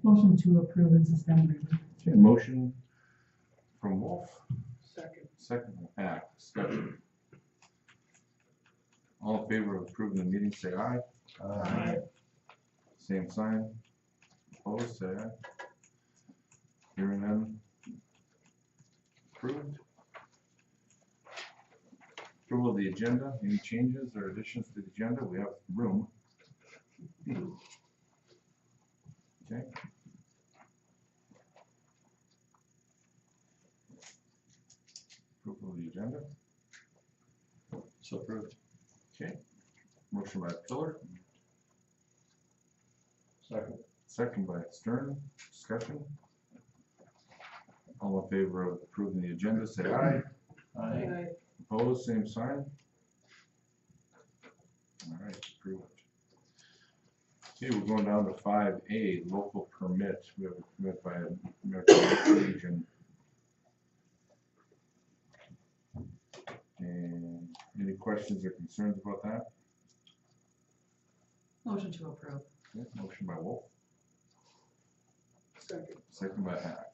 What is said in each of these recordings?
Motion to approve and suspend reading. Okay, motion from Wolf, Second. second from Hack, discussion. All in favor of approving the meeting, say aye. Aye. Same sign. Opposed, say aye. Hearing none. Approved. Approval of the agenda. Any changes or additions to the agenda? We have room. Okay. Approval of the agenda. So approved. Okay. Motion by Pillar. Second. Second by Stern. Discussion. All in favor of approving the agenda, say aye. Aye. Opposed, same sign. All right, approved. Okay, we're going down to 5A, local permit. We have a permit by American Legion. And any questions or concerns about that? Motion to approve. Okay, motion by Wolf, Second. second by Hack.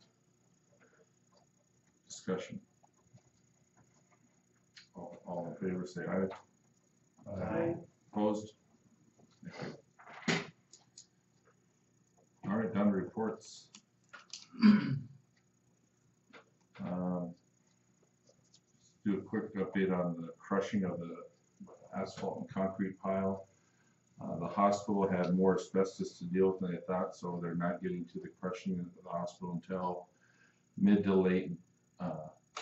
Discussion. All in favor, say aye. Aye. Opposed? All right, down to reports. Do a quick update on the crushing of the asphalt and concrete pile. The hospital had more asbestos to deal with than they thought, so they're not getting to the crushing of the hospital until mid to late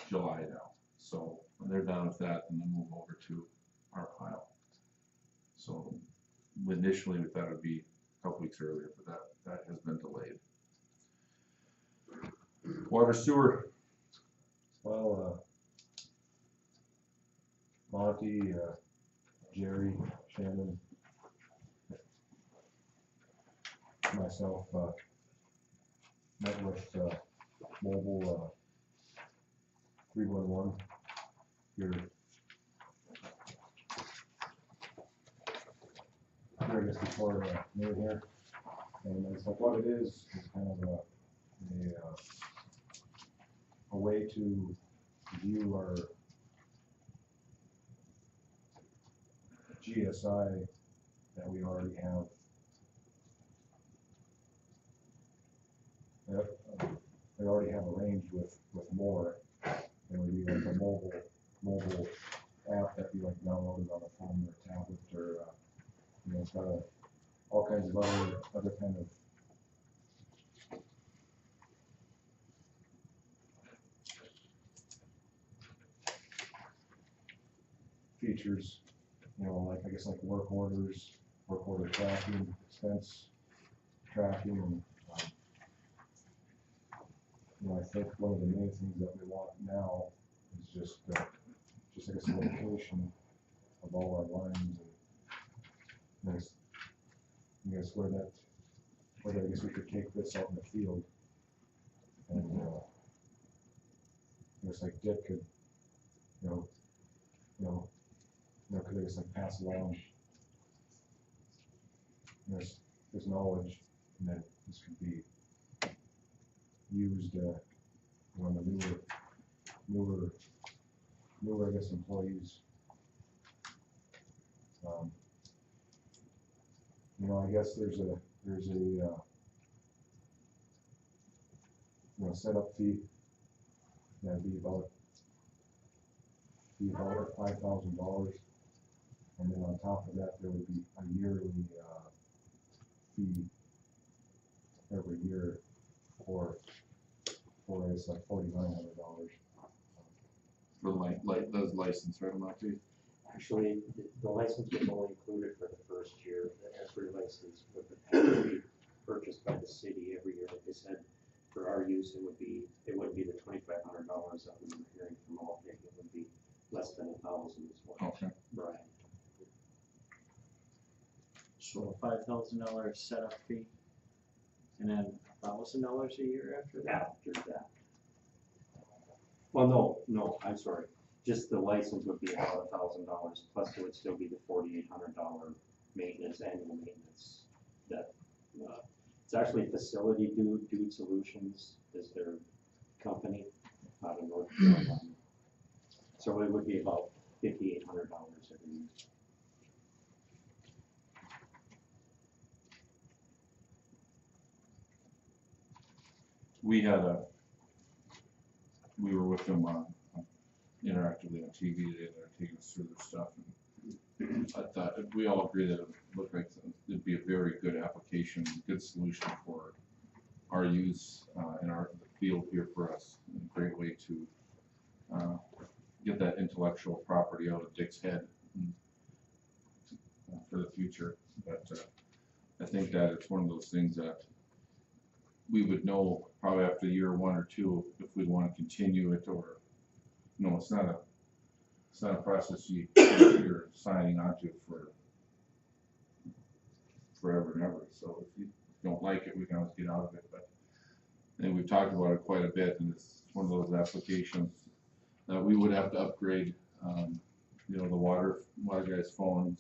July now. So when they're done with that, then they'll move over to our pile. So initially we thought it would be a couple weeks earlier, but that has been delayed. Water sewer. Well, Monty, Jerry, Shannon, myself, met with mobile 311 here. I guess before noon here, and it's like what it is kind of a way to view our GSI that we already have. They already have arranged with more, and we like a mobile app that you like downloaded on a phone or tablet, or you know, it's got all kinds of other kind of features, you know, like I guess like work order tracking, expense tracking, and you know, I think one of the main things that we want now is just I guess a location of all our lines, and I guess where I guess we could take this out in the field, and I guess like Dick could, could I guess like pass along this knowledge, and then this could be used on the newer I guess employees. You know, I guess there's a setup fee that'd be about $5,000, and then on top of that there would be a yearly fee every year for it's like $4,900. For those license, right, Monty? Actually, the license was only included for the first year. The every license would have to be purchased by the city every year. Like I said, for our use, it wouldn't be the $2,500 that we were hearing from all. It would be less than $1,000 is what Okay. Brian. So a $5,000 setup fee, and then $1,000 a year after that? After that. Well, no, I'm sorry. Just the license would be about $1,000, plus there would still be the $4,800 annual maintenance that It's actually Facility Dude Solutions is their company out of North Carolina. So it would be about $5,800 every year. We were with them interactively on TV today, they're taking us through their stuff. And I thought, we all agree that it looked like it'd be a very good application, good solution for our use in the field here for us. A great way to get that intellectual property out of Dick's head for the future. But I think that it's one of those things that we would know probably after year 1 or 2 if we want to continue it, or it's not a process you're signing onto for forever and ever. So if you don't like it, we can always get out of it. But I think we've talked about it quite a bit, and it's one of those applications that we would have to upgrade, the water guy's phones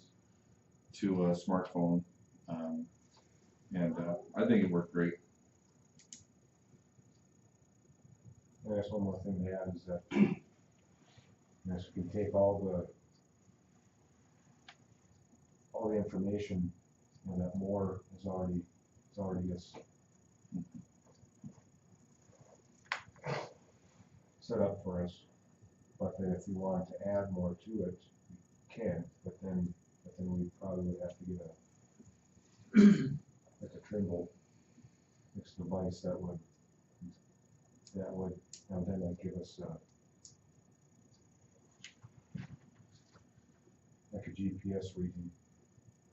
to a smartphone, and I think it worked great. I guess one more thing to add is that, if we can take all the information, that more is already set up for us, but then if we wanted to add more to it, we can, but then we probably would have to get like a Trimble mixed device that would then like give us like a GPS reading,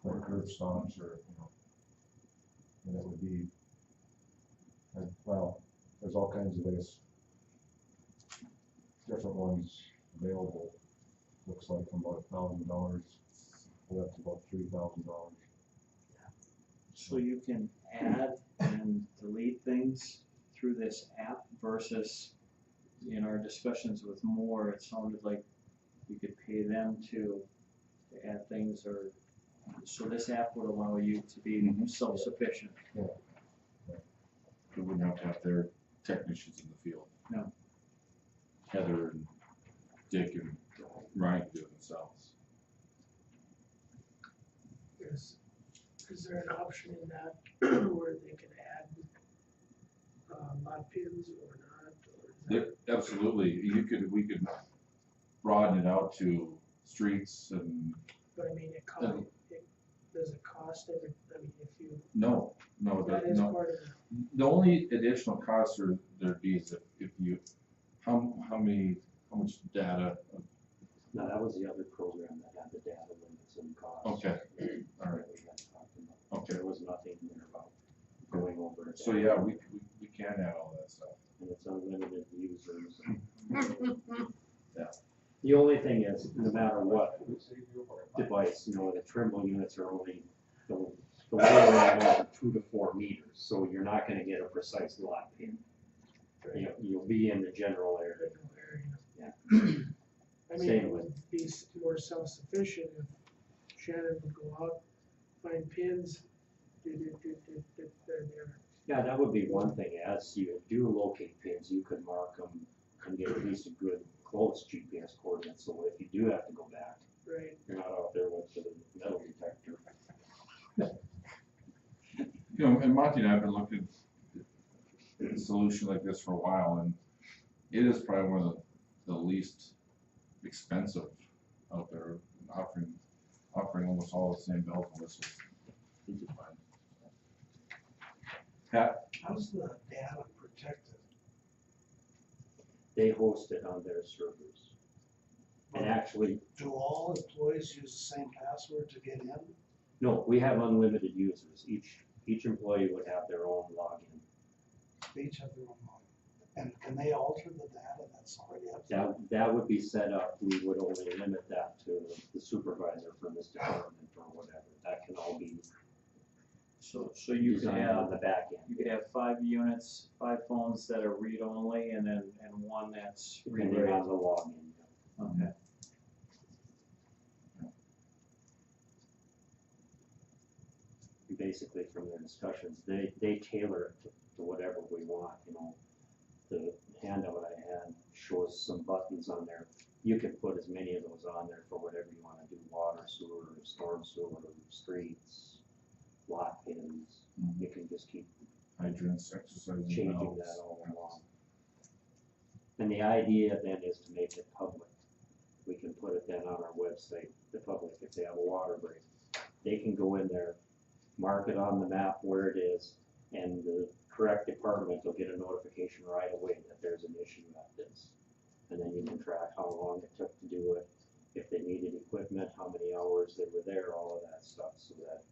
like curb stops, or and it would be, well, there's all kinds of different ones available. Looks like from about $1,000 up to about $3,000. So you can add and delete things through this app versus in our discussions with Moore, it sounded like you could pay them to add things, or so this app would allow you to be self-sufficient. Yeah. We wouldn't have to have their technicians in the field. No. Heather and Dick and Ryan do it themselves. Is there an option in that where they can add mod pins or not? Or is that- Absolutely, we could broaden it out to streets and. But I mean, does it cost every, I mean, if you, No, that is no. part of The only additional costs there'd be is if you, how much data. No, that was the other program that had the data limits and costs. Okay, all right, We had talked about. okay. There was nothing in there about going over it. So yeah, we can add all that stuff. And it's unlimited users. Yeah. The only thing is, no matter what device, the Trimble units are only, the lower end are 2 to 4 meters, so you're not gonna get a precise lock pin. You'll be in the general area. Yeah. I mean, it would be more self-sufficient if Shannon would go out, find pins, they're there. Yeah, that would be one thing. As you do locate pins, you could mark them and get at least a good close GPS coordinate, so if you do have to go back, Right. you're not out there with the metal detector. And Monty and I have been looking at a solution like this for a while, and it is probably one of the least expensive out there, offering almost all the same bells and whistles you can find. Pat? How's the data protected? They host it on their servers. And actually, Do all employees use the same password to get in? no, we have unlimited users. Each employee would have their own login. They each have their own login. And can they alter the data that's already up there? That would be set up. We would only limit that to the supervisor for this department or whatever. That can all be So you could designed on have, the back end. you could have 5 units, 5 phones that are read only, and one that's read Depending write. on the login. Okay. basically from their discussions, they tailor it to whatever we want, you know. The handout I had shows some buttons on there. You can put as many of those on there for whatever you wanna do, water, sewer, storm sewer, streets, lot pins. Mhm. You can just keep Hydrants, exercising changing valves. that all along. And the idea then is to make it public. We can put it then on our website, the public, if they have a water break. They can go in there, mark it on the map where it is, and the correct department will get a notification right away that there's an issue at this. And then you can track how long it took to do it, if they needed equipment, how many hours they were there, all of that stuff, so that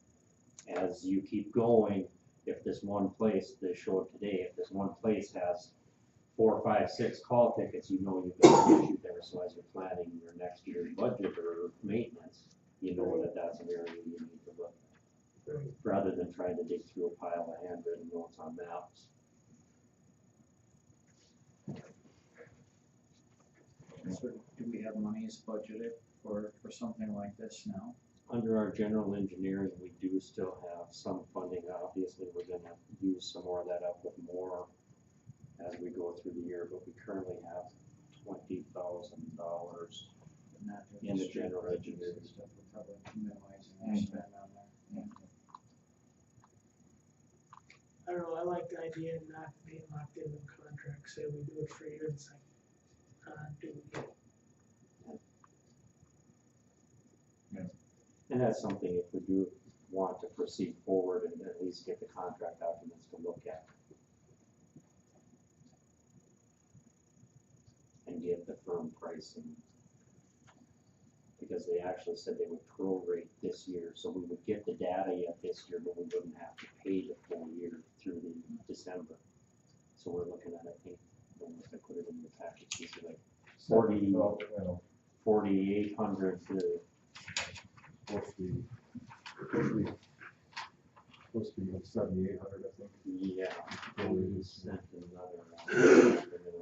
as you keep going, if this one place, they showed today, if this one place has 4, 5, 6 call tickets, you know you've got an issue there, so as you're planning your next year's budget or maintenance, you know that that's an area you need to look at, Right. rather than trying to dig through a pile of handwritten notes on maps. So do we have monies budgeted for something like this now? Under our general engineering, we do still have some funding. Obviously, we're gonna use some more of that up with more as we go through the year, but we currently have $20,000. And that In the street general bridges engineering. and stuff, we're probably minimizing our spend on there. I don't know, I like the idea of not being locked into a contract, say we do it for a year, it's like, do we get And that's something if we do want to proceed forward and at least get the contract documents to look at. And get the firm pricing. Because they actually said they would prorate this year, so we would get the data yet this year, but we wouldn't have to pay the full year through the December. So we're looking at, I think, I don't know if I put it in the package, it's like 40, Well, you know, 4,800 to supposed to be like 7,800, I think. yeah, Prorated. sent another.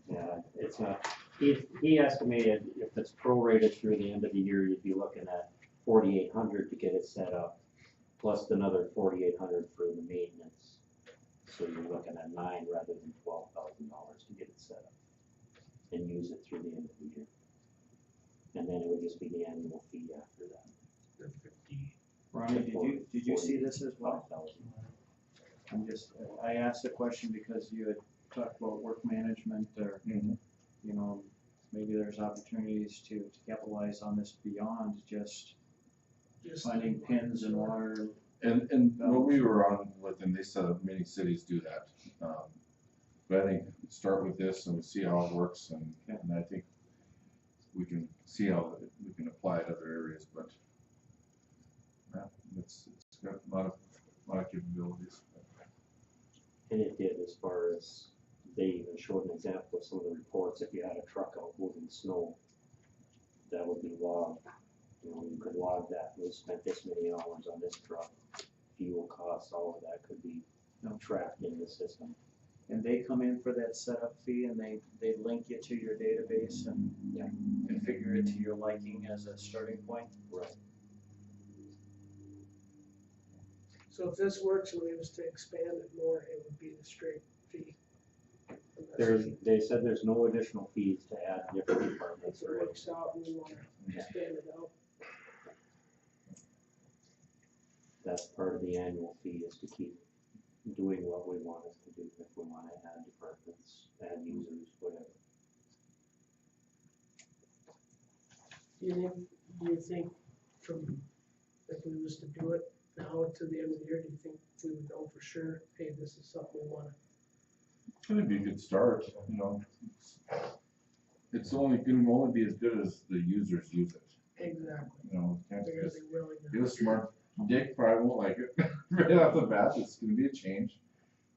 Yeah, it's not, he estimated if it's prorated through the end of the year, you'd be looking at 4,800 to get it set up, plus another 4,800 for the maintenance. So you're looking at $9,000 rather than $12,000 to get it set up and use it through the end of the year. And then it would just be the annual fee after that. the 50? Ronnie, did you see this as well? 5,000. I asked the question because you had talked about work management or, Mhm. you know, maybe there's opportunities to capitalize on this beyond just Just finding pins and water. And what we were on with them, they said many cities do that. But I think start with this and see how it works and I think we can see how we can apply it other areas, but yeah, it's got a lot of capabilities. And it did, as far as, they even showed an example of some of the reports, if you had a truck out moving snow, that would be logged. You know, you could log that, we spent this many hours on this truck, fuel costs, all of that could be tracked in the system. And they come in for that setup fee and they link you to your database and configure it to your liking as a starting point. Right. So if this works and we was to expand it more, it would be the straight fee. They said there's no additional fees to add different departments If it or works out, we wanna expand it out. that's part of the annual fee is to keep doing what we want it to do, if we wanna add departments, add users, whatever. Do you think from, if we was to do it now to the end of the year, do you think we would know for sure, hey, this is something we wanna? It's gonna be a good start, you know. It's only gonna be as good as the users use it, Exactly. you know. Can't They're just gonna be willing to. get a smart, Dick probably won't like it right off the bat, it's gonna be a change.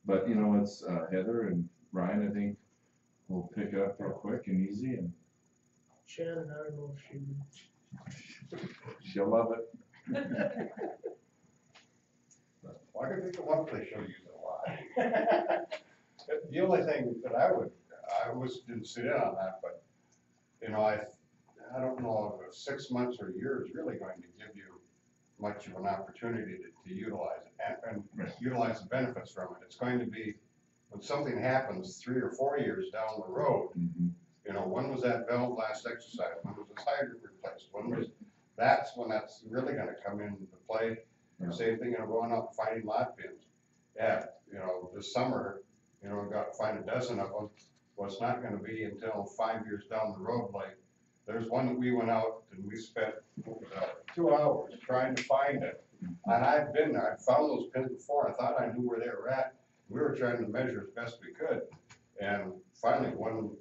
But, you know, it's Heather and Ryan, I think, will pick it up real quick and easy and Shannon, I don't know if she would. she'll love it. Well, I can think of one place you'll use it a lot. The only thing that I didn't sit in on that, but, you know, I don't know if 6 months or a year is really going to give you much of an opportunity to utilize it and utilize the benefits from it. It's going to be, when something happens 3 or 4 years down the road, you know, when was that valve last exercised? When was this hydrant replaced? That's when that's really gonna come into play. Same thing, you know, going out and finding lot pins. Yeah, you know, this summer, you know, got to find a dozen of them. Well, it's not gonna be until 5 years down the road, like, there's one that we went out and we spent 2 hours trying to find it. And I've been there, I've found those pins before, I thought I knew where they were at. We were trying to measure as best we could. And finally, one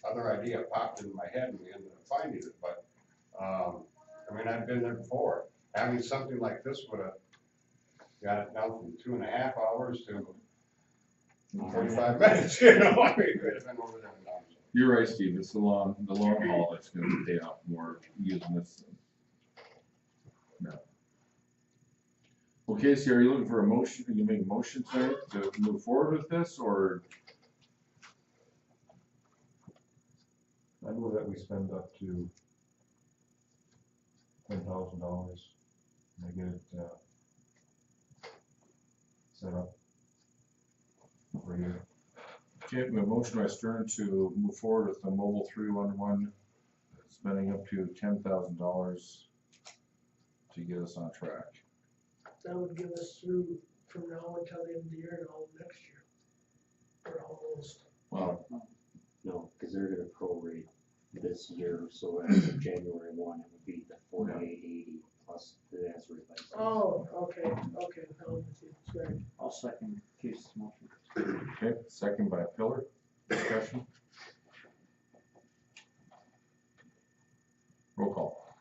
other idea popped into my head and we ended up finding it. But, I mean, I've been there before. Having something like this would have got it down from 2.5 hours to 45 minutes, you know, I mean, it could have been over there and done. You're right, Steve, it's the long haul that's gonna pay off more using this. No. Okay, so are you looking for a motion, can you make a motion tonight to move forward with this, or? I move that we spend up to $10,000 and get it set up for a year. Okay, we have a motion by Stern to move forward with the mobile 311, spending up to $10,000 to get us on track. That would give us through from now until the end of the year and all of next year. Or almost. Wow. No, because they're gonna prorate this year, so as of January 1, it would be the 4880 plus the answer replacement. Oh, okay, now I'm with you, sorry. I'll second Keith's motion. Okay, second by Pillar, discussion. Roll call.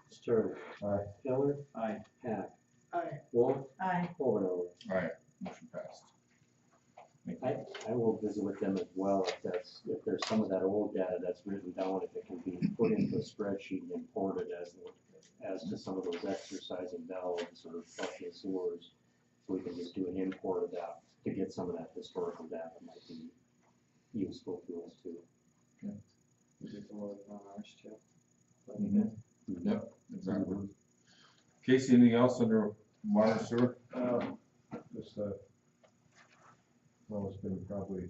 Stern. Aye. Pillar. Aye. Hack. Aye. Wolf. Aye. Overdose. Alright, motion passed. Thank you. I will visit with them as well if there's some of that old data that's written down, if it can be put into a spreadsheet and imported as to some of those exercising valves or flushing sewers. So we can just do an import of that to get some of that historical data might be useful to us too. We did the load on ours too. Yep, exactly. Casey, anything else under water sewer? Just well, it's been probably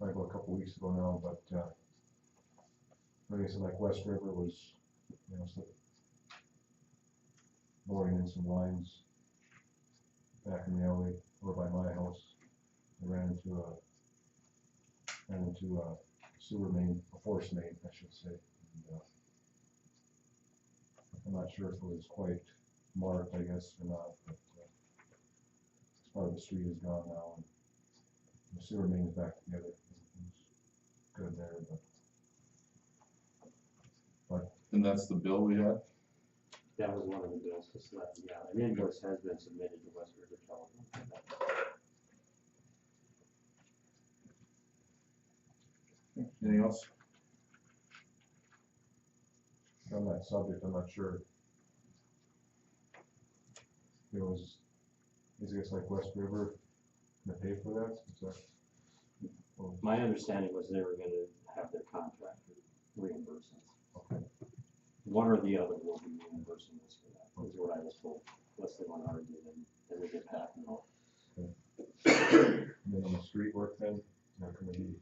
about a couple weeks ago now, but like I said, like West River was, you know, boring in some lines back in the alley over by my house. I ran into a sewer main, a force main, I should say. And, I'm not sure if it was quite marked, I guess, or not, but part of the street is gone now, and the sewer main is back together. It's good there, but And that's the bill we had? That was one of the bills, because an invoice has been submitted to West River Telephone. Anything else? on that subject, I'm not sure. It was, is it like West River gonna pay for that? Is that? Well, My understanding was they were gonna have their contractor reimburse us. okay. One or the other will be reimbursing us for that, is what I was told. Unless they want to argue, then we get back and all. And then on the street work then, not gonna be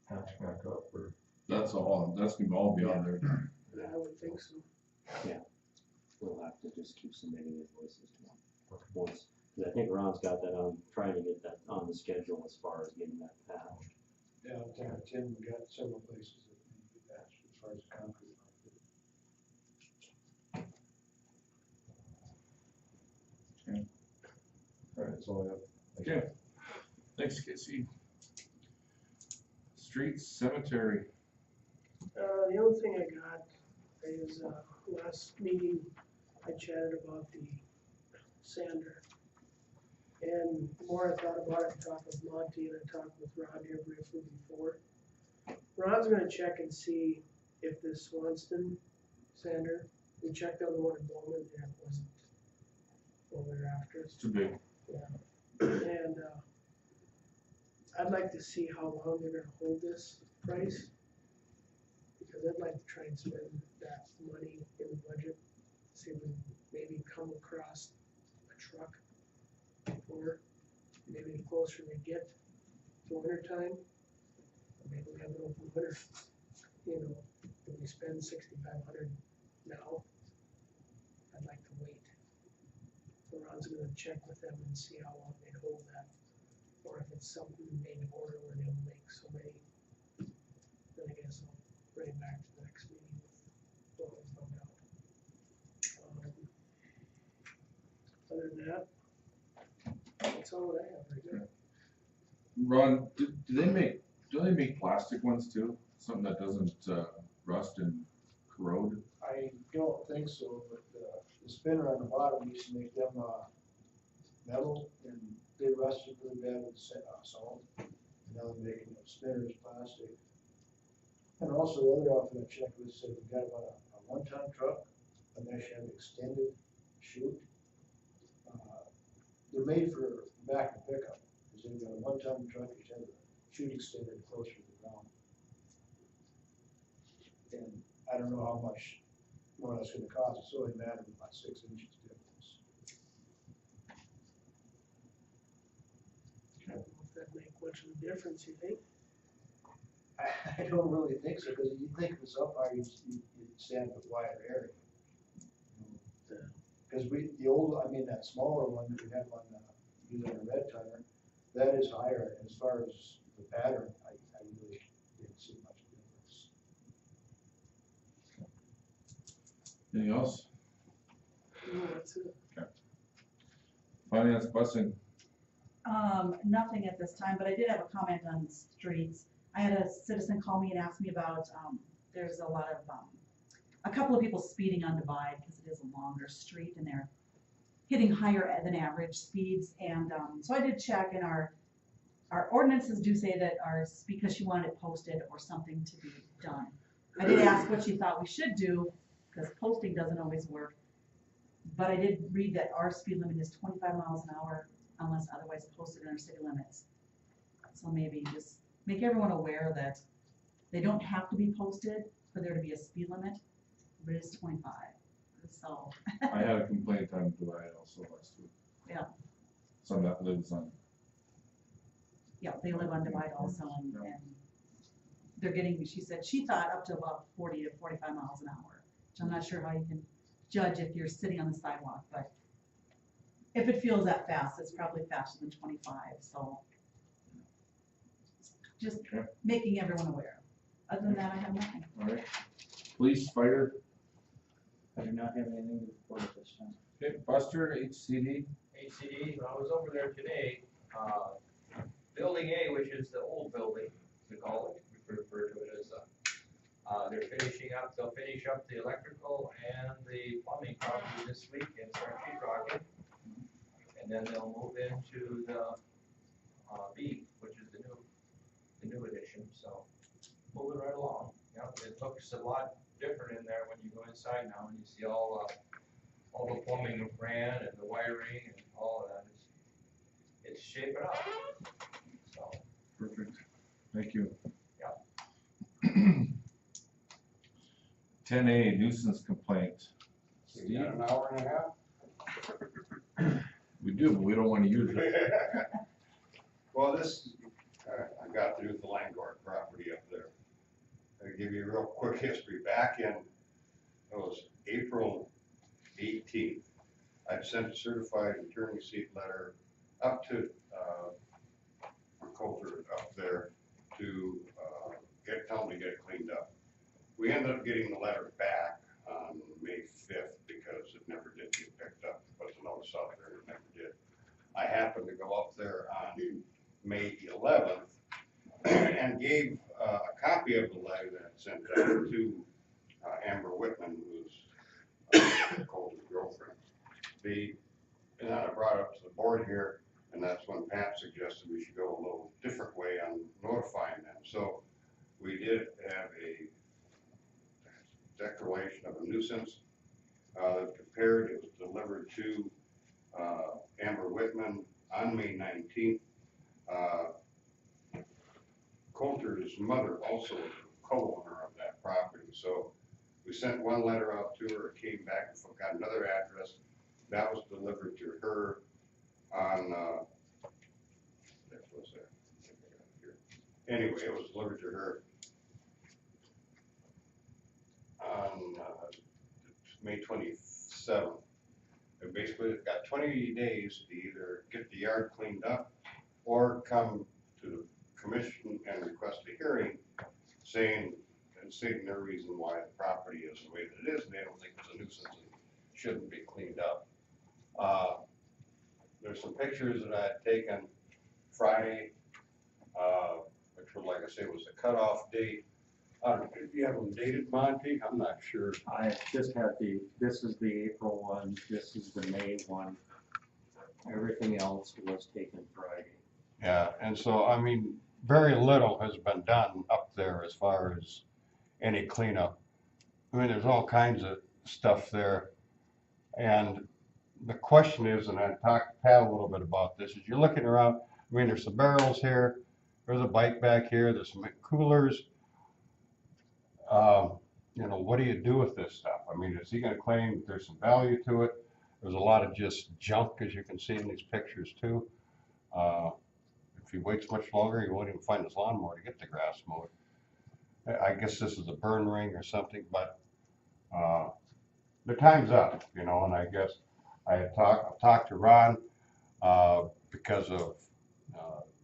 patched back up or? That's all, that's gonna all be on there. Yeah, I would think so. We'll have to just keep submitting invoices to them. Once, 'cause I think Ron's got that on, trying to get that on the schedule as far as getting that patched. Yeah, Tim, we got several places that need to be patched as far as concrete. All right, that's all I have. Thank you. Okay, thanks Casey. Streets, cemetery. The other thing I got is, last meeting, I chatted about the sander. And the more I thought about it, I talked with Monty and I talked with Ron here briefly before. Ron's gonna check and see if this Swanston sander, we checked on the one in Bowman, and it wasn't what we were after. It's too big. And, I'd like to see how long they're gonna hold this price. Because I'd like to try and spend that money in the budget, see if we can maybe come across a truck. Or maybe the closer we get to winter time, maybe we have an open winter, you know, if we spend 6,500 now, I'd like to wait. So Ron's gonna check with them and see how long they'd hold that, or if it's something made to order where they'll make so many. Then I guess I'll bring it back to the next meeting with what we found out. Other than that, that's all that I have right now. Ron, do they make plastic ones too? Something that doesn't rust and corrode? I don't think so, but the spinner on the bottom used to make them metal, and they rusted really bad with salt. And now they're making them spinners plastic. And also the other outfit I checked with said we got about a 1-ton truck, and they should have extended chute. They're made for back and pickup, because they've got a 1-ton truck, which has a chute extended closer to the ground. And I don't know how much more that's gonna cost, it's only a matter of about 6 inches difference. I don't know if that make much of a difference, you think? I don't really think so, because you think if it's up high, you'd stand with wider area. Because that smaller one that we have on, using a red timer, that is higher, as far as the pattern, I really didn't see much difference. Anything else? No, that's it. Finance busing. Nothing at this time, but I did have a comment on the streets. I had a citizen call me and ask me about, there's a lot of, a couple of people speeding on Divide because it is a longer street and they're hitting higher than average speeds. And so I did check, and our ordinances do say that because she wanted it posted or something to be done. I did ask what she thought we should do, because posting doesn't always work. But I did read that our speed limit is 25 miles an hour unless otherwise posted in our city limits. So maybe just make everyone aware that they don't have to be posted for there to be a speed limit, but it's 25. So. I had a complaint on Divide also last week. Yeah. Someone that lives on. Yeah, they live on Divide also, and they're getting, she said, she thought up to about 40 to 45 miles an hour, which I'm not sure how you can judge if you're sitting on the sidewalk, but if it feels that fast, it's probably faster than 25, so just making everyone aware. Other than that, I have nothing. All right. Police, fire. I do not have anything to report at this time. Okay, Buster, HCD. HCD, I was over there today, Building A, which is the old building, we call it, we refer to it as, they'll finish up the electrical and the plumbing probably this week and start sheetrocking. And then they'll move into the, B, which is the new addition, so moving right along. You know, it looks a lot different in there when you go inside now and you see all the plumbing ran and the wiring and all of that. It's shaping up. So. Perfect. Thank you. Yeah. 10A, nuisance complaint. You got an hour and a half? We do, but we don't want to use it. Well, I got through the Langford property up there. I'll give you a real quick history. Back in, it was April 18th, I'd sent a certified attorney seat letter up to Coulter up there to tell them to get it cleaned up. We ended up getting the letter back on May 5th because it never did get picked up. There was a notice out there, it never did. I happened to go up there on May 11th and gave a copy of the letter that I sent out to Amber Whitman, who's Coulter's girlfriend. And then I brought it up to the board here, and that's when Pat suggested we should go a little different way on notifying them. So we did have a declaration of a nuisance prepared. It was delivered to Amber Whitman on May 19th. Coulter's mother also was a co-owner of that property, so we sent one letter out to her, it came back, and got another address. That was delivered to her on, that was there. Anyway, it was delivered to her on May 27th. And basically, they've got 20 days to either get the yard cleaned up or come to the commission and request a hearing stating their reason why the property is the way that it is, and they don't think it's a nuisance and shouldn't be cleaned up. There's some pictures that I had taken Friday, which was, like I say, was the cutoff date. I don't know, if you have them dated, Monty, I'm not sure. I just had this is the April one, this is the May one. Everything else was taken Friday. Yeah, and so, I mean, very little has been done up there as far as any cleanup. I mean, there's all kinds of stuff there. And the question is, and I talked to Pat a little bit about this, is you're looking around, I mean, there's some barrels here, there's a bike back here, there's some coolers. You know, what do you do with this stuff? I mean, is he gonna claim there's some value to it? There's a lot of just junk, as you can see in these pictures too. If he waits much longer, he won't even find his lawnmower to get the grass mowed. I guess this is a burn ring or something, but the time's up, you know, and I guess I had talked to Ron because of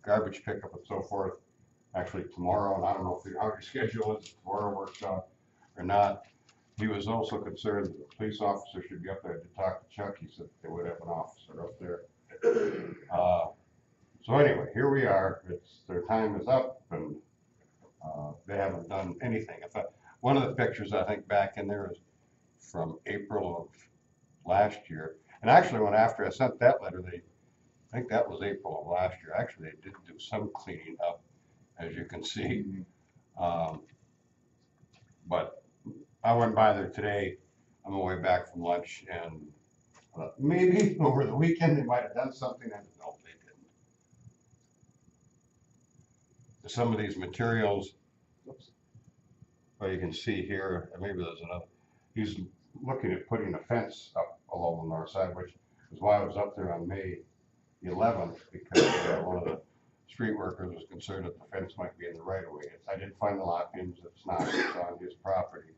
garbage pickup and so forth, actually tomorrow, and I don't know how your schedule is, tomorrow works out or not. He was also concerned that the police officer should be up there to talk to Chuck. He said they would have an officer up there. So anyway, here we are. Their time is up, and they haven't done anything. One of the pictures I think back in there is from April of last year. And actually, when after I sent that letter, I think that was April of last year. Actually, they did do some cleaning up, as you can see. But I went by there today on my way back from lunch, and maybe over the weekend they might have done something. And no, they didn't. Some of these materials, well, you can see here, maybe there's another. He's looking at putting a fence up along the north side, which is why I was up there on May 11th, because one of the street workers was concerned that the fence might be in the right of way. I did find the lock pins. It's not. It's on his property.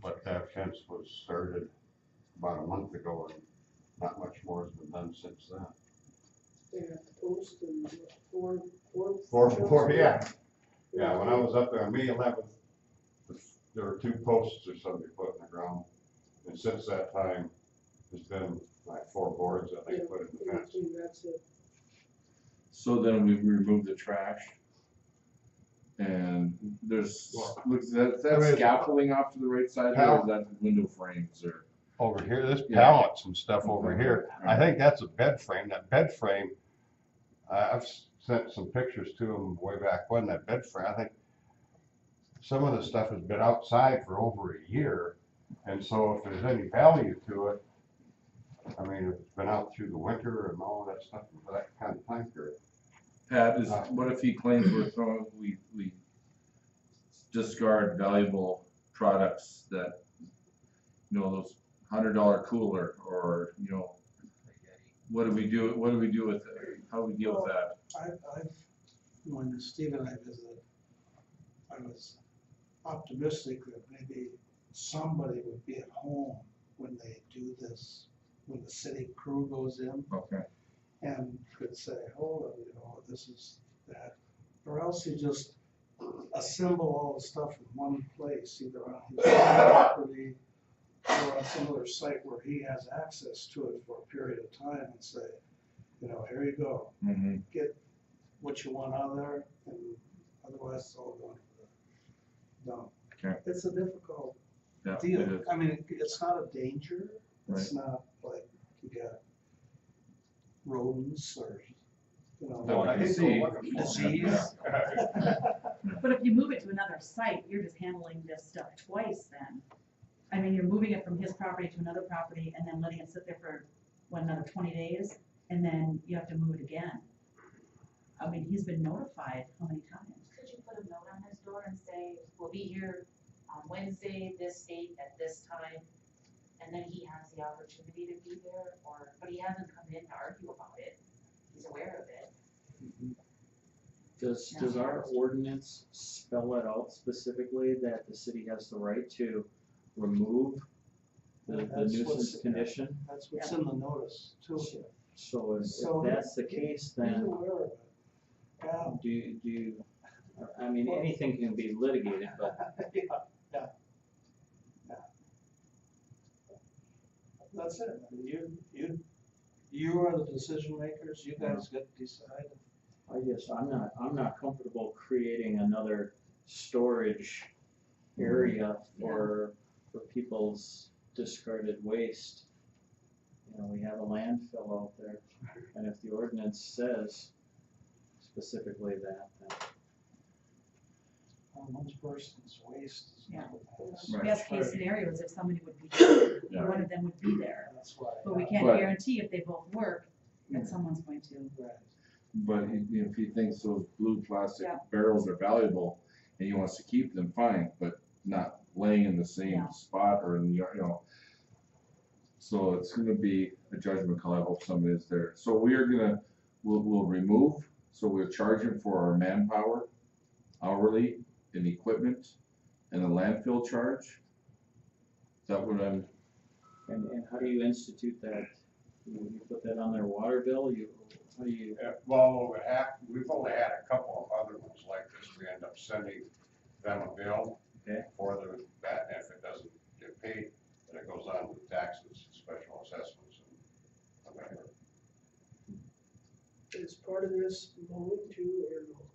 But that fence was started about a month ago, and not much more has been done since then. They have to post and four. Yeah. Yeah, when I was up there on May 11th, there were 2 posts or something put in the ground. And since that time, there's been like 4 boards, I think, put in the fence. That's it. So then we remove the trash. And there's, looks, that's scaffolding off to the right side, or is that window frames, or? Over here, there's pallets and stuff over here. I think that's a bed frame. That bed frame, I've sent some pictures to him way back when. That bed frame, I think some of the stuff has been outside for over a year. And so if there's any value to it, I mean, if it's been out through the winter and all that stuff for that kind of time period. Pat, what if he claims we discard valuable products that, you know, those $100 cooler, or, you know, what do we do? What do we do with it? How do we deal with that? When Steve and I visited, I was optimistic that maybe somebody would be at home when they do this, when the city crew goes in. Okay. And could say, oh, you know, this is that, or else you just assemble all the stuff in one place, either on his property or on some other site where he has access to it for a period of time, and say, you know, here you go, get what you want out of there, and otherwise it's all going to the dump. Okay. It's a difficult Yeah, deal. it is. I mean, it's not a danger. It's Right. not like you got rodents or, you know, No, I can see. disease. But if you move it to another site, you're just handling this stuff twice then. I mean, you're moving it from his property to another property and then letting it sit there for, what, another 20 days? And then you have to move it again. I mean, he's been notified how many times? Could you put a note on his door and say, we'll be here on Wednesday, this date, at this time? And then he has the opportunity to be there, but he hasn't come in to argue about it. He's aware of it. Does our ordinance spell it out specifically that the city has the right to remove the That's what's- nuisance condition? That's what's in the notice too. So if So that's the case, He's then aware of it. Yeah. do you, I mean, anything can be litigated, but Yeah. That's it. I mean, you are the decision makers. You guys get to decide. I'm not comfortable creating another storage area for people's discarded waste. You know, we have a landfill out there, and if the ordinance says specifically that, then One person's waste is Yeah. not what that's. Right. Best case scenario is if somebody would be there, Yeah. one of them would be there. That's why. But we can't But- guarantee if they both work, that someone's going to. Right. But if he thinks those blue plastic Yeah. barrels are valuable and he wants to keep them, fine, but not laying in the same Yeah. spot or in the, So it's gonna be a judgment call. I hope somebody is there. So we are we'll remove, so we'll charge him for our manpower hourly and equipment and the landfill charge. Is that what I'm, and how do you institute that? You put that on their water bill, how do you? Well, we've only had a couple of other ones like this. We end up sending them a bill Okay. for that, and if it doesn't get paid, then it goes on to taxes, special assessments, and whatever. Is part of this mowing too, or no?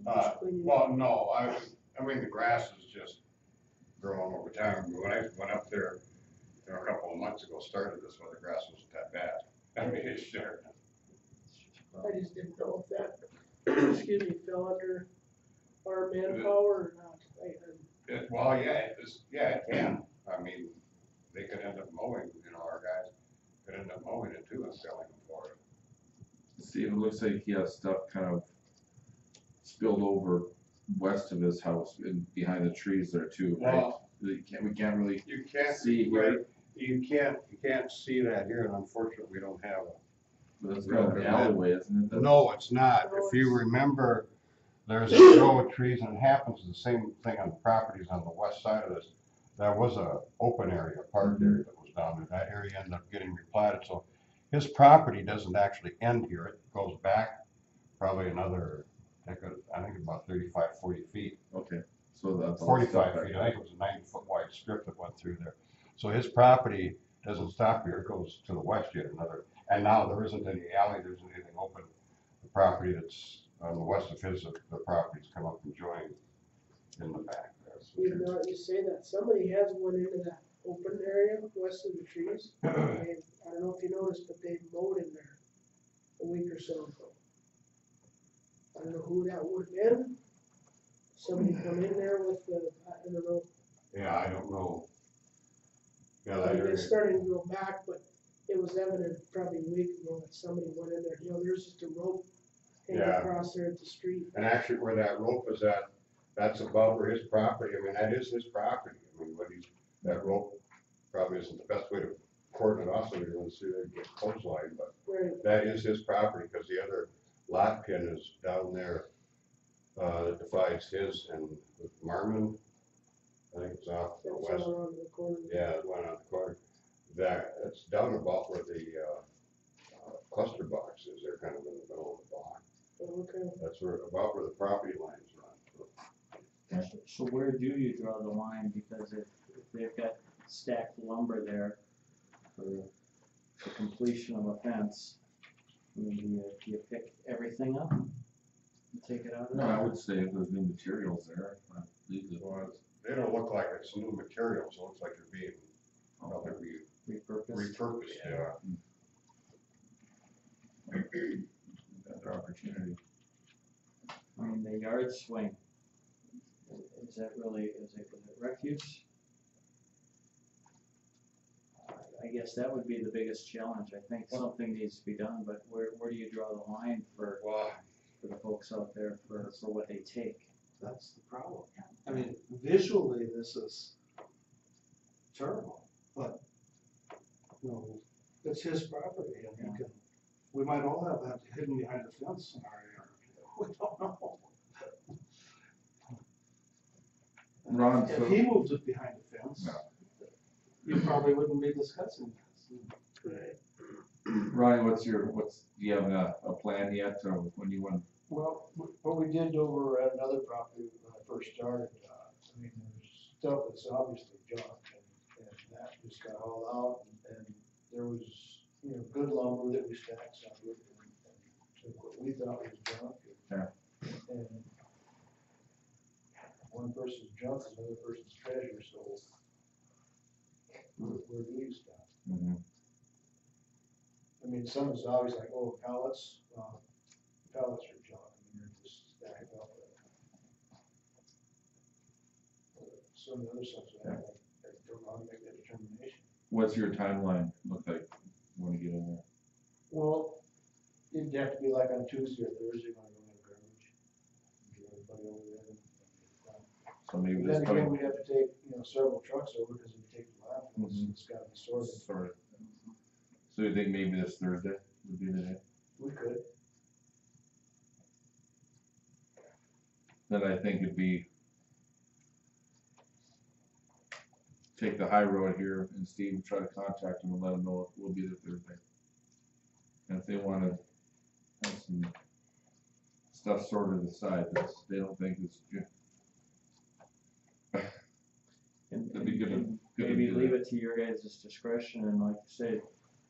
Uh, well, no, I mean, the grass is just growing over time. When I went up there, a couple of months ago, started this, when the grass wasn't that bad. I mean, it's sure. I just didn't know if that, excuse me, fell under our manpower or not. Well, it can. I mean, they could end up mowing, our guys could end up mowing it too and selling them for it. see, it looks like he has stuff kind of spilled over west of his house and behind the trees there too, right? Well, We can't really You can't see here. You can't see that here, and unfortunately, we don't have But that's kind of an alleyway, isn't it? No, it's not. If you remember, there's a row of trees, and it happens the same thing on the properties on the west side of this. There was a open area, a park area that was down there. That area ended up getting replatted, so his property doesn't actually end here. It goes back probably another, I think about 35, 40 feet. Okay, so that's. 45 feet. I think it was a 90-foot wide strip that went through there. So his property doesn't stop here. It goes to the west yet another. And now there isn't any alley, there isn't anything open. The property that's on the west of his, the properties come up and join in the back there. You know, you say that, somebody has went into that open area west of the trees. I don't know if you noticed, but they mowed in there a week or so ago. I don't know who that would have been. Somebody come in there with the, I don't know. Yeah, I don't know. Yeah, I that mean, area. it's starting to go back, but it was evident probably a week ago that somebody went in there. There's just a rope hanging Yeah. across there at the street. And actually where that rope is at, that's about where his property, I mean, that is his property. I mean, that rope probably isn't the best way to cordon it off so you're gonna see that get clothesline, but Right. that is his property, because the other lot pin is down there, that divides his and with Marmon. I think it's off the That's west. all around the corner. Yeah, it went on the corner. It's down about where the, cluster box is, they're kind of in the middle of the block. Okay. That's about where the property lines run. So where do you draw the line? Because if they've got stacked lumber there for the completion of a fence, I mean, do you pick everything up and take it out of No, there? I would say if there's new materials there, leave it. Well, they don't look like it's new material, so it looks like they're being, probably Repurposed? repurposed, yeah. Another opportunity. I mean, the yard swing, is that really, is it refuse? I guess that would be the biggest challenge. I think something needs to be done, but where do you draw the line for the folks out there for what they take? That's the problem. I mean, visually, this is terrible, but, you know, it's his property and he can, we might all have that hidden behind a fence in our area. We don't know. Ron, If so, he moved it behind a fence, No. you probably wouldn't be discussing this. Right. Ronnie, do you have a plan yet, or when you want? Well, what we did over at another property when I first started, I mean, there's stuff that's obviously junk, and that just got hauled out, and there was, you know, good lumber that we stacked some of it, and took what we thought was junk. Yeah. And one person's junk is another person's treasure, so where do you stop? Mhm. I mean, some is obvious, like, oh, pallets, pallets are junk, I mean, they're just stacked up. Some of the other stuff, I don't know how to make that determination. What's your timeline look like when you get in there? Well, it'd have to be like on Tuesday or Thursday when I go in garbage. Get everybody over there. So maybe But this then again, time. we'd have to take, you know, several trucks over because we take the landfill, it's gotta be sorted. Sorry. So you think maybe this Thursday would be the day? We could. Then I think it'd be take the high road here and Steve try to contact them and let them know we'll be there Thursday. And if they wanna have some stuff sorted aside that they don't think is That'd be good. Maybe leave it to your guys' discretion and like you say,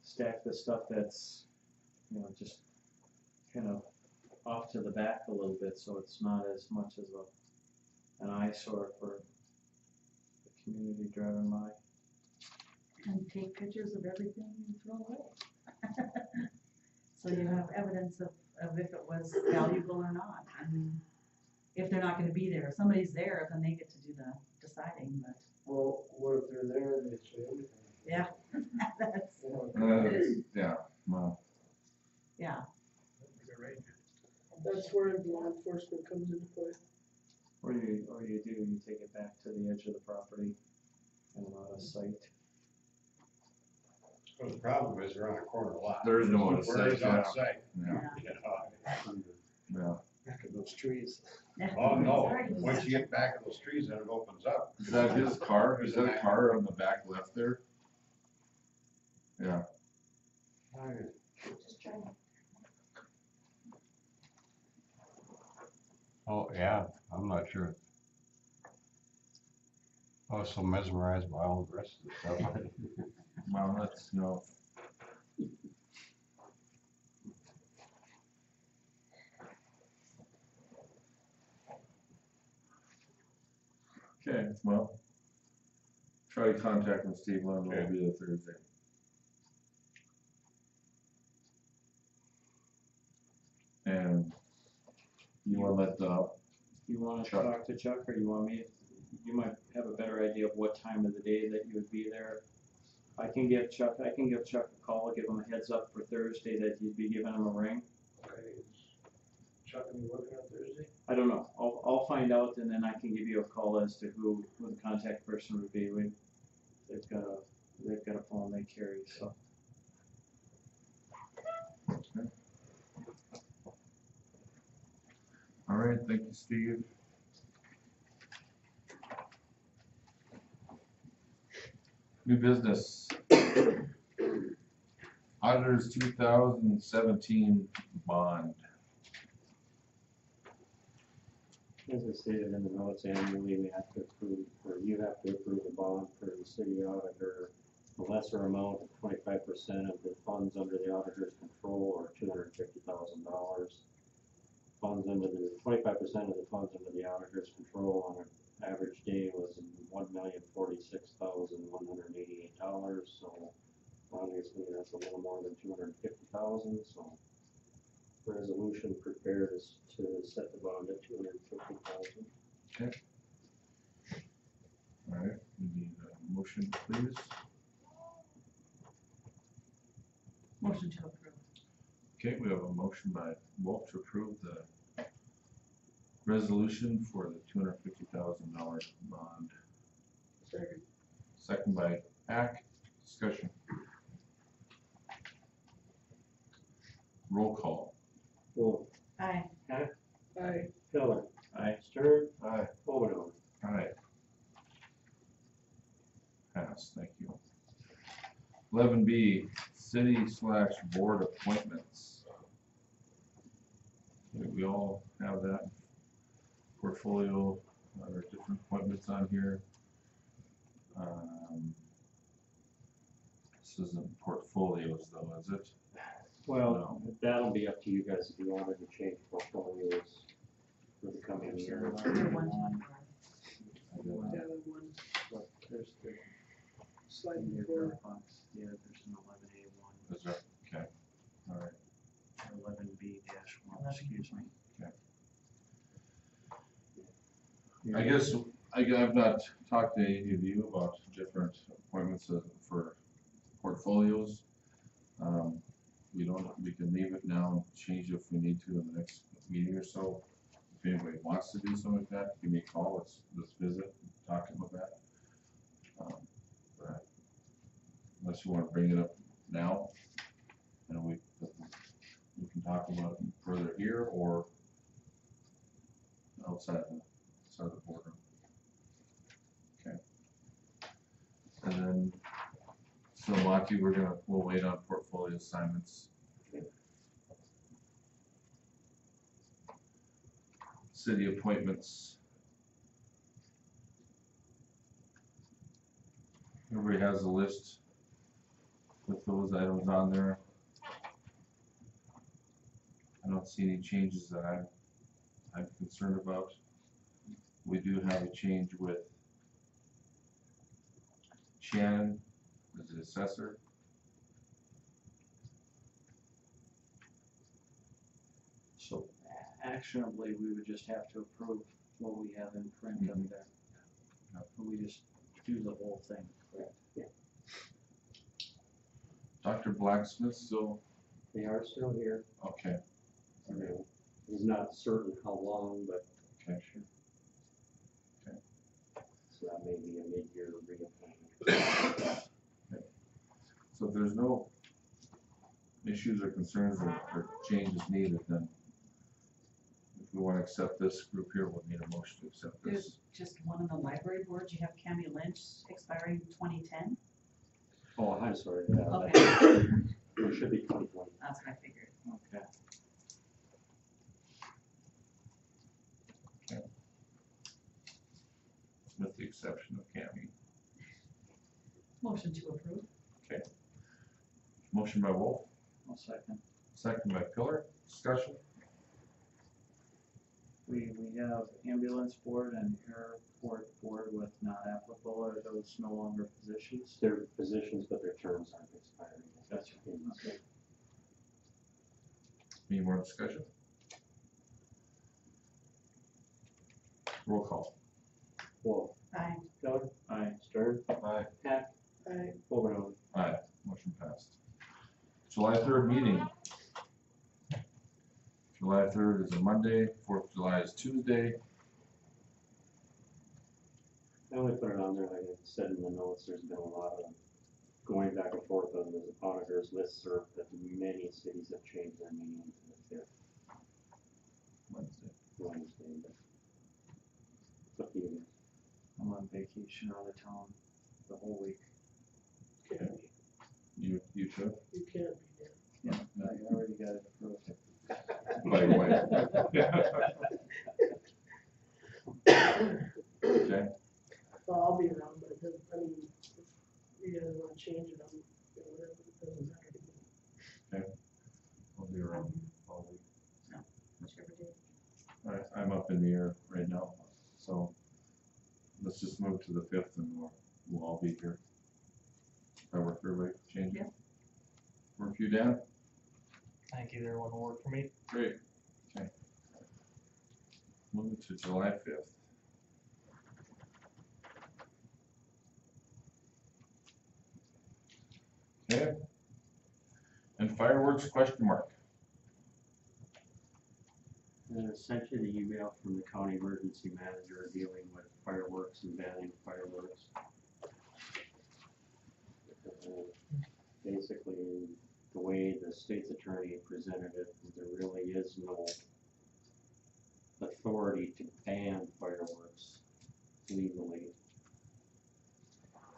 stack the stuff that's, you know, just kind of off to the back a little bit, so it's not as much as an eyesore for the community driving by. And take pictures of everything you throw away. So you have evidence of if it was valuable or not. I mean, if they're not gonna be there, if somebody's there, then they get to do the deciding, but, Well, what if they're there and they say everything? yeah, that's, You know, yeah, well, yeah. That's where law enforcement comes into play. Or you take it back to the edge of the property and out of sight. Well, the problem is we're on a corner lot. there is no one to Where say, is yeah, on site? yeah, You know, yeah. Back in those trees. Oh, no, once you get back in those trees, then it opens up. Is that his car? Is that a car on the back left there? Yeah. Just trying to Oh, yeah, I'm not sure. I was so mesmerized by all the rest of the stuff. Well, that's, no. Okay, well, try contacting Steve Lund, will be the Thursday. And you wanna let You wanna Chuck. talk to Chuck, or you want me, you might have a better idea of what time of the day that you would be there. I can give Chuck a call, give him a heads up for Thursday that you'd be giving him a ring. Okay, is Chuck gonna be working on Thursday? I don't know, I'll find out and then I can give you a call as to who the contact person would be. They've got a phone they carry, so. all right, thank you, Steve. New business. Auditors 2017 bond. As I stated in the notes, annually, we have to approve, or you have to approve a bond for the city auditor, a lesser amount of 25% of the funds under the auditor's control, or $250,000. Funds under the 25% of the funds under the auditor's control on an average day was $1,046,188. So obviously that's a little more than 250,000. So resolution prepared is to set the bond at 250,000. Okay. All right, we need a motion, please. Motion to approve. Okay, we have a motion by Wolf to approve the resolution for the $250,000 bond. Second. Second by Hack. Discussion. Roll call. Wolf, Aye. Aye. Pillar, Aye. Stern, Aye. Omenauer. Aye. Pass, thank you. 11B, city/board appointments. Okay, we all have that portfolio, there are different appointments on here. This isn't portfolios though, is it? Well, that'll be up to you guys if you wanted to change portfolios for the coming year. One, two, and four. The other one, But there's the slide in your before. Dropbox, yeah, there's an 11A1, Is there? Okay, all right. 11B-1, excuse me. I guess, I've not talked to any of you about different appointments for portfolios. We can leave it now and change it if we need to in the next meeting or so. If anybody wants to do something like that, give me a call, let's visit, and talk about that. But unless you wanna bring it up now, and we can talk about it further here or outside the boardroom. Okay. And then, so Monty, we'll wait on portfolio assignments. City appointments. Everybody has a list with those items on there. I don't see any changes that I'm concerned about. We do have a change with Shannon as the assessor. So actionably, we would just have to approve what we have in print up there. We just do the whole thing, correct? Yeah. Dr. Blacksmith still, They are still here. okay, I mean, it's not certain how long, but okay, sure. so that may be a mid-year reappointment. So if there's no issues or concerns or changes needed, then if we want to accept this group here, we'll need a motion to accept this. There's just one on the library board. You have Cammy Lynch expiring 2010. Oh, I'm sorry. Okay, It should be 2020. that's what I figured. Okay. With the exception of Cammy. Motion to approve. Motion by Wolf, I'll second. second by Pillar. Discussion. We have ambulance board and airport board with not applicable, are those no longer positions? They're positions, but their terms aren't expiring. Gotcha. Okay. Any more discussion? Roll call. Wolf, Aye. Pillar, Aye. Stern, Aye. Hack, Aye. Omenauer. Aye, motion passed. July 3rd meeting. July 3rd is a Monday, 4th of July is Tuesday. I only put it on there, like I said in the notes, there's been a lot of going back and forth on the auditors listserv that many cities have changed their meeting to the 5th Wednesday. Wednesday, but it's up to you guys. I'm on vacation out of town the whole week. Can't be. You too? You can't be there. Yeah, I already got it approved. By the way. Okay, Well, I'll be around, but it doesn't, I mean, if you guys wanna change it, I'm, whatever, it doesn't matter to me. I'll be around all week. Whichever day. All right, I'm up in the air right now, so let's just move to the 5th and we'll all be here. That work for everybody? Change? Yeah. Work for you, Dan? I think either one will work for me. Great, okay. Moving to July 5th. Okay. And Fireworks, question mark. And I sent you the email from the county emergency manager dealing with fireworks and banning fireworks. Basically, the way the state's attorney presented it, there really is no authority to ban fireworks legally.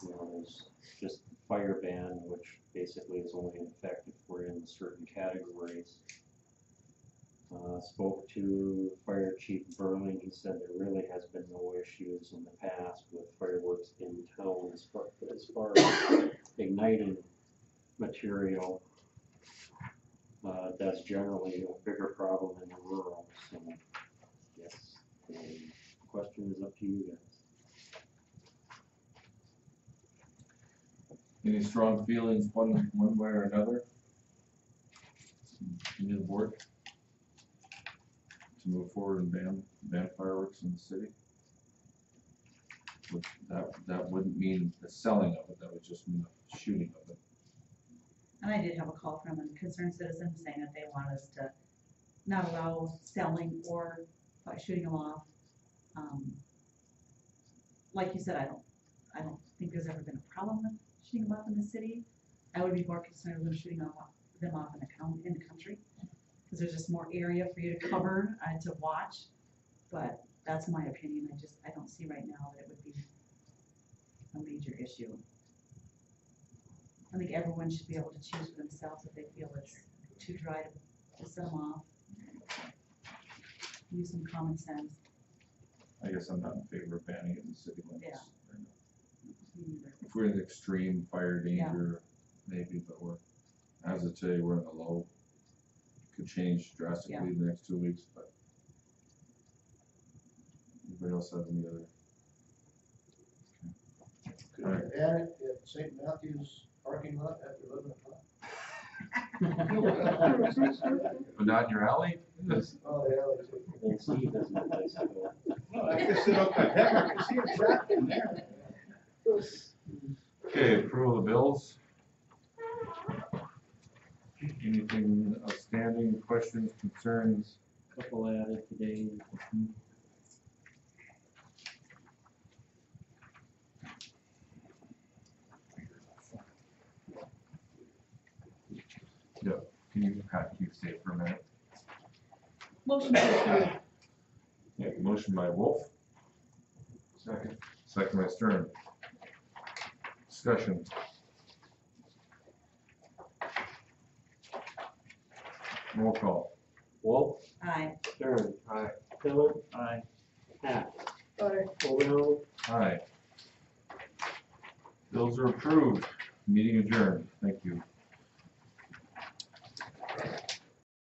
You know, there's just fire ban, which basically is only in effect if we're in certain categories. Spoke to Fire Chief Berling. He said there really has been no issues in the past with fireworks in town as far as igniting material. That's generally a bigger problem in the rural. So, yes, the question is up to you guys. Any strong feelings one way or another? Any of the board? To move forward and ban fireworks in the city? That wouldn't mean the selling of it, that would just mean the shooting of it. And I did have a call from a concerned citizen saying that they want us to not allow selling or by shooting them off. Like you said, I don't think there's ever been a problem with shooting them off in the city. I would be more concerned with them shooting them off in the country, because there's just more area for you to cover and to watch. But that's my opinion. I don't see right now that it would be a major issue. I think everyone should be able to choose for themselves if they feel it's too dry to set them off. Use some common sense. I guess I'm not in favor of banning it in the city limits. Yeah. Right now. If we're in extreme fire danger, maybe, but as of today, we're in the low. Could change drastically in the next 2 weeks, but anybody else have any other? Could you add it at St. Matthew's parking lot after 11 o'clock? But not in your alley? Yes. Oh, the alley too. And Steve doesn't have place to go. Well, I guess sit up at Denver, I can see a track in there. Okay, approval of the bills. Anything outstanding, questions, concerns? Couple added today. Can you, Pat, can you stay for a minute? Motion to approve. Yeah, motion by Wolf. Second by Stern. Discussion. Roll call. Wolf, Aye. Stern. Aye. Pillar. Aye. Hack. Aye. Overall. Aye. Bills are approved. Meeting adjourned. Thank you.